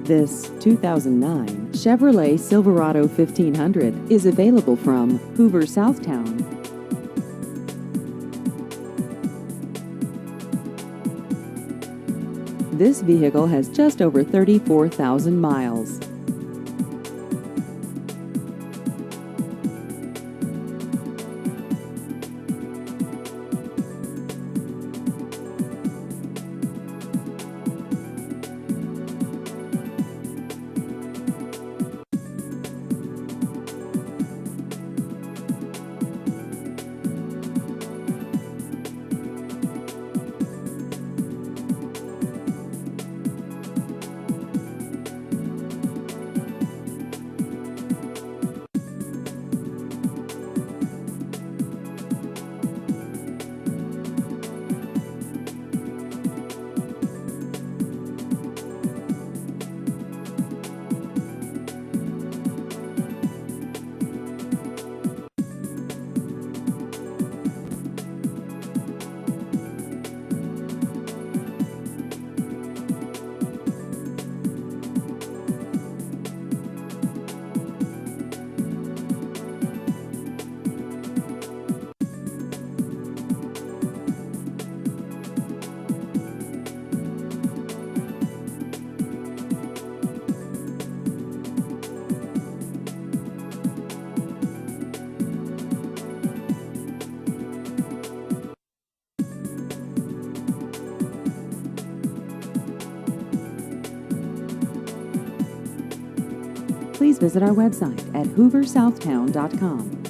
This 2009 Chevrolet Silverado 1500 is available from Hoover, Southtown. This vehicle has just over 34,000 miles. Please visit our website at hooversouthtown.com.